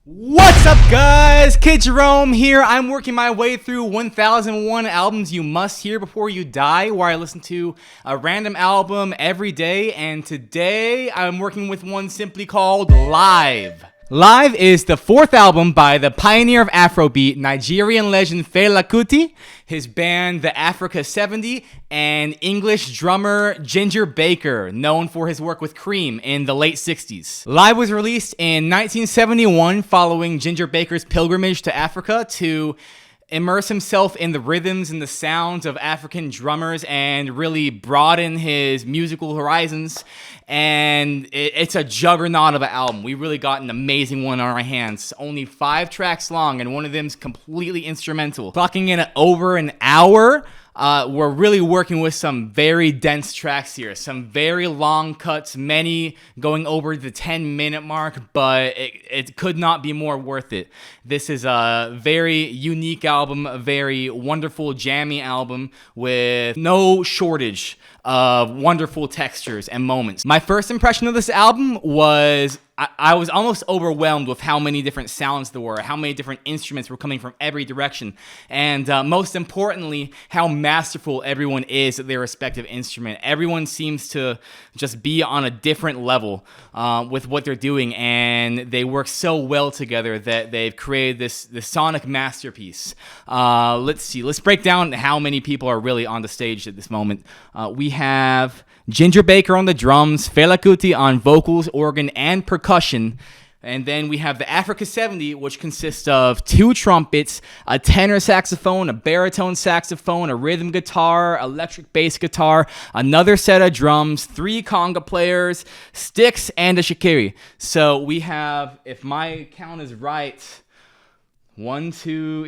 What's up, guys? Kid Jerome here. I'm working my way through 1001 albums you must hear before you die, where I listen to a random album every day, and today I'm working with one simply called Live. Live is the fourth album by the pioneer of Afrobeat, Nigerian legend Fela Kuti, his band the Africa 70, and English drummer Ginger Baker, known for his work with Cream in the late 60s. Live was released in 1971 following Ginger Baker's pilgrimage to Africa to immerse himself in the rhythms and the sounds of African drummers and really broaden his musical horizons. And it's a juggernaut of an album. We really got an amazing one on our hands. Only 5 tracks long, and one of them's completely instrumental. Clocking in at over an hour. We're really working with some very dense tracks here. Some very long cuts, many going over the 10-minute mark, but it could not be more worth it. This is a very unique album, a very wonderful, jammy album with no shortage of wonderful textures and moments. My first impression of this album was I was almost overwhelmed with how many different sounds there were, how many different instruments were coming from every direction, and most importantly, how masterful everyone is at their respective instrument. Everyone seems to just be on a different level with what they're doing, and they work so well together that they've created this sonic masterpiece. Let's see. Let's break down how many people are really on the stage at this moment. We have Ginger Baker on the drums, Fela Kuti on vocals, organ, and percussion. And then we have the Africa 70, which consists of 2 trumpets, a tenor saxophone, a baritone saxophone, a rhythm guitar, electric bass guitar, another set of drums, 3 conga players, sticks, and a shikiri. So we have, if my count is right, 14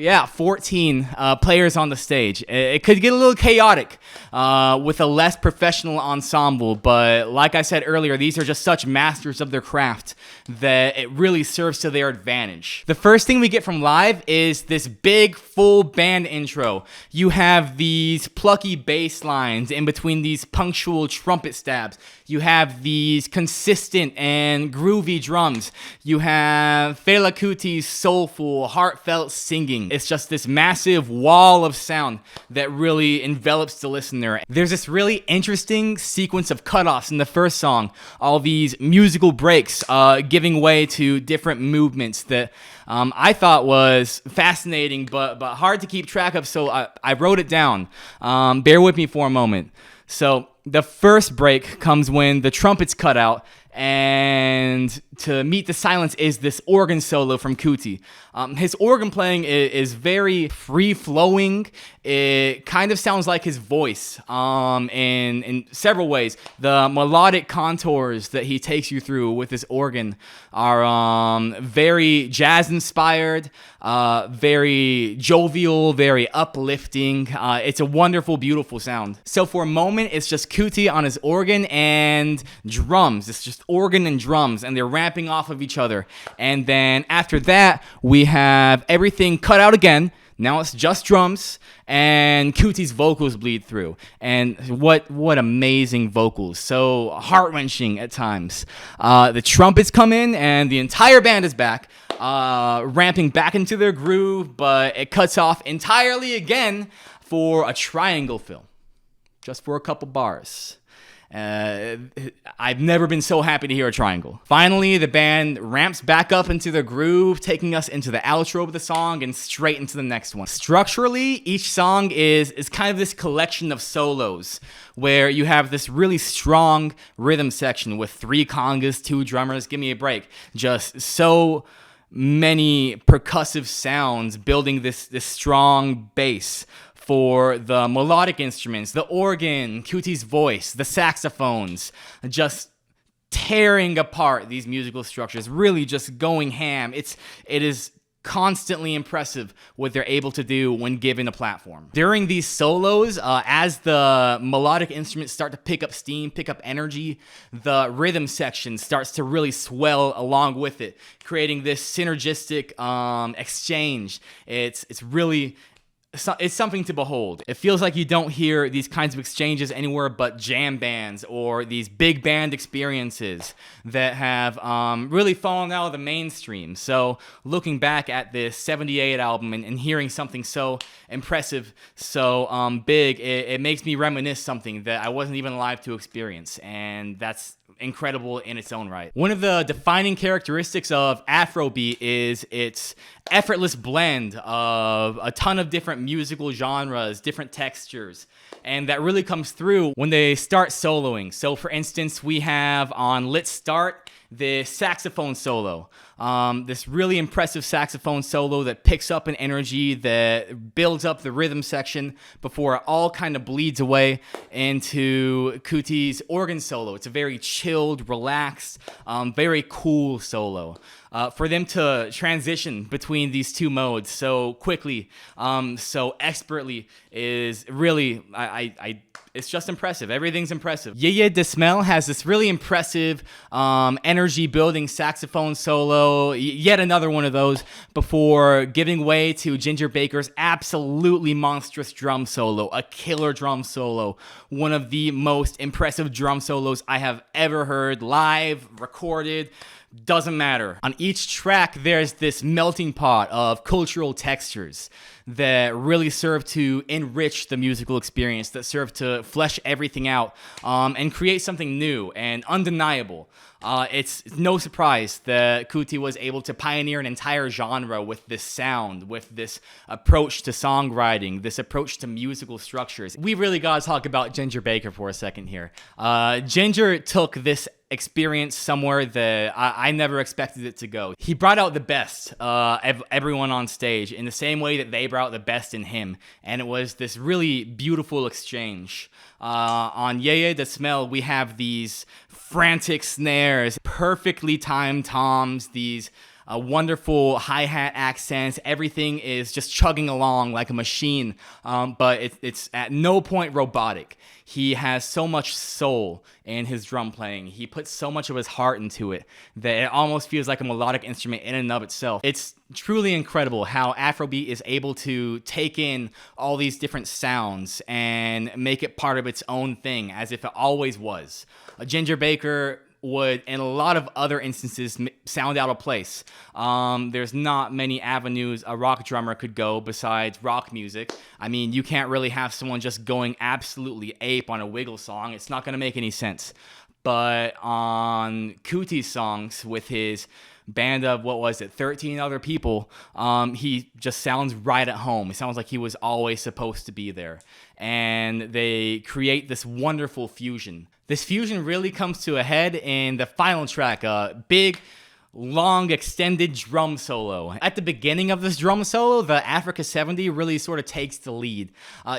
players on the stage. It could get a little chaotic with a less professional ensemble, but like I said earlier, these are just such masters of their craft that it really serves to their advantage. The first thing we get from Live is this big full band intro. You have these plucky bass lines in between these punctual trumpet stabs. You have these consistent and groovy drums. You have Fela Kuti's soulful, heartfelt singing. It's just this massive wall of sound that really envelops the listener. There's this really interesting sequence of cutoffs in the first song. All these musical breaks giving way to different movements that I thought was fascinating but hard to keep track of, so I wrote it down. Bear with me for a moment. So the first break comes when the trumpets cut out, and to meet the silence is this organ solo from Kuti. His organ playing is very free-flowing. It kind of sounds like his voice in several ways. The melodic contours that he takes you through with his organ are very jazz-inspired, very jovial, very uplifting. It's a wonderful, beautiful sound. So for a moment, it's just Kuti on his organ and drums. It's just organ and drums, and they're ramping off of each other. And then after that, we have everything cut out again. Now it's just drums, and Kuti's vocals bleed through. And what amazing vocals. So heart-wrenching at times. The trumpets come in, and the entire band is back, ramping back into their groove, but it cuts off entirely again for a triangle fill. Just for a couple bars. I've never been so happy to hear a triangle. Finally, the band ramps back up into the groove, taking us into the outro of the song and straight into the next one. Structurally, each song is kind of this collection of solos where you have this really strong rhythm section with 3 congas, 2 drummers. Give me a break. Just so many percussive sounds building this strong bass for the melodic instruments, the organ, Kuti's voice, the saxophones, just tearing apart these musical structures, really just going ham. It is constantly impressive what they're able to do when given a platform. During these solos, as the melodic instruments start to pick up steam, pick up energy, the rhythm section starts to really swell along with it, creating this synergistic exchange. It's really it's something to behold. It feels like you don't hear these kinds of exchanges anywhere but jam bands or these big band experiences that have really fallen out of the mainstream. So looking back at this 78 album and hearing something so impressive, so big, it makes me reminisce something that I wasn't even alive to experience. And that's incredible in its own right. One of the defining characteristics of Afrobeat is its effortless blend of a ton of different musical genres, different textures, and that really comes through when they start soloing. So for instance, we have on Let's Start the saxophone solo. This really impressive saxophone solo that picks up an energy that builds up the rhythm section before it all kind of bleeds away into Kuti's organ solo. It's a very chilled, relaxed, very cool solo. For them to transition between these two modes so quickly, so expertly is really, it's just impressive. Everything's impressive. Yeye Desmel has this really impressive energy-building saxophone solo, yet another one of those, before giving way to Ginger Baker's absolutely monstrous drum solo, a killer drum solo, one of the most impressive drum solos I have ever heard, live, recorded. Doesn't matter. On each track, there's this melting pot of cultural textures that really serve to enrich the musical experience, that serve to flesh everything out, and create something new and undeniable. It's no surprise that Kuti was able to pioneer an entire genre with this sound, with this approach to songwriting, this approach to musical structures. We really gotta talk about Ginger Baker for a second here. Ginger took this experience somewhere that I never expected it to go. He brought out the best of everyone on stage in the same way that they brought out the best in him, and it was this really beautiful exchange. On Yeye Desmel, we have these frantic snares, perfectly timed toms, these wonderful hi-hat accents. Everything is just chugging along like a machine, but it's at no point robotic. He has so much soul in his drum playing. He puts so much of his heart into it that it almost feels like a melodic instrument in and of itself. It's truly incredible how Afrobeat is able to take in all these different sounds and make it part of its own thing, as if it always was. Ginger Baker would, in a lot of other instances, sound out of place. There's not many avenues a rock drummer could go besides rock music. I mean, you can't really have someone just going absolutely ape on a Wiggle song. It's not going to make any sense. But on Kuti's songs with his band of, 13 other people, he just sounds right at home. It sounds like he was always supposed to be there. And they create this wonderful fusion. This fusion really comes to a head in the final track, a big, long, extended drum solo. At the beginning of this drum solo, the Africa 70 really sort of takes the lead.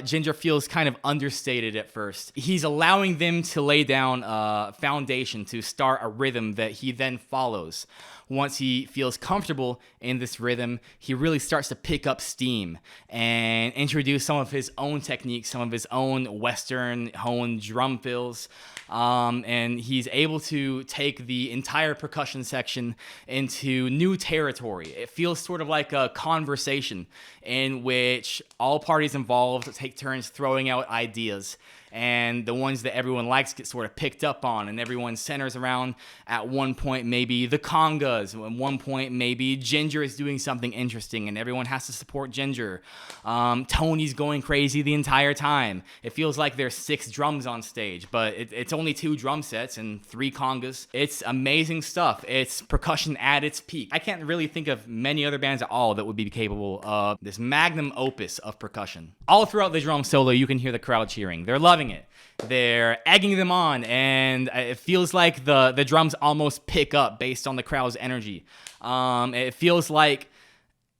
Ginger feels kind of understated at first. He's allowing them to lay down a foundation to start a rhythm that he then follows. Once he feels comfortable in this rhythm, he really starts to pick up steam and introduce some of his own techniques, some of his own Western-honed drum fills. And he's able to take the entire percussion section into new territory. It feels sort of like a conversation in which all parties involved take turns throwing out ideas. And the ones that everyone likes get sort of picked up on, and everyone centers around at one point maybe the congas, at one point maybe Ginger is doing something interesting and everyone has to support Ginger. Tony's going crazy the entire time. It feels like there's 6 drums on stage, but it's only 2 drum sets and 3 congas. It's amazing stuff. It's percussion at its peak. I can't really think of many other bands at all that would be capable of this magnum opus of percussion. All throughout the drum solo, you can hear the crowd cheering. They're loving it. They're egging them on, and it feels like the drums almost pick up based on the crowd's energy. It feels like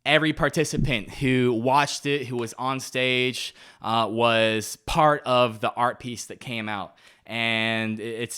every participant who watched it, who was on stage, was part of the art piece that came out. And it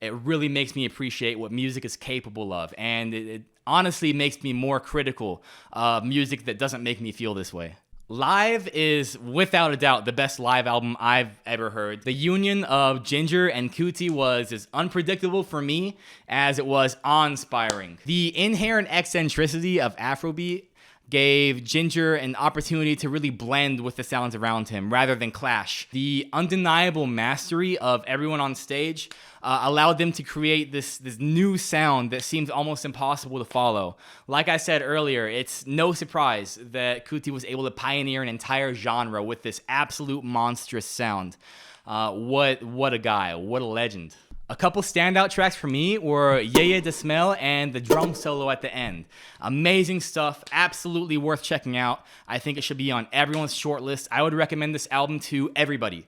really makes me appreciate what music is capable of. And it honestly makes me more critical of music that doesn't make me feel this way. Live is, without a doubt, the best live album I've ever heard. The union of Ginger and Kuti was as unpredictable for me as it was awe-inspiring. The inherent eccentricity of Afrobeat gave Ginger an opportunity to really blend with the sounds around him rather than clash. The undeniable mastery of everyone on stage allowed them to create this new sound that seems almost impossible to follow. Like I said earlier, it's no surprise that Kuti was able to pioneer an entire genre with this absolute monstrous sound. What a guy, what a legend. A couple standout tracks for me were Yeye de Smell and the drum solo at the end. Amazing stuff, absolutely worth checking out. I think it should be on everyone's shortlist. I would recommend this album to everybody.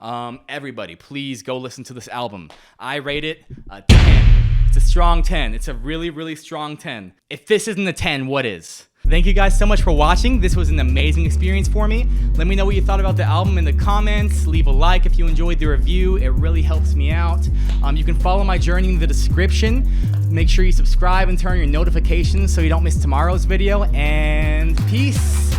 Everybody, please go listen to this album. I rate it a 10. It's a strong 10. It's a really, really strong 10. If this isn't a 10, what is? Thank you guys so much for watching. This was an amazing experience for me. Let me know what you thought about the album in the comments. Leave a like if you enjoyed the review. It really helps me out. You can follow my journey in the description. Make sure you subscribe and turn on your notifications so you don't miss tomorrow's video. And peace.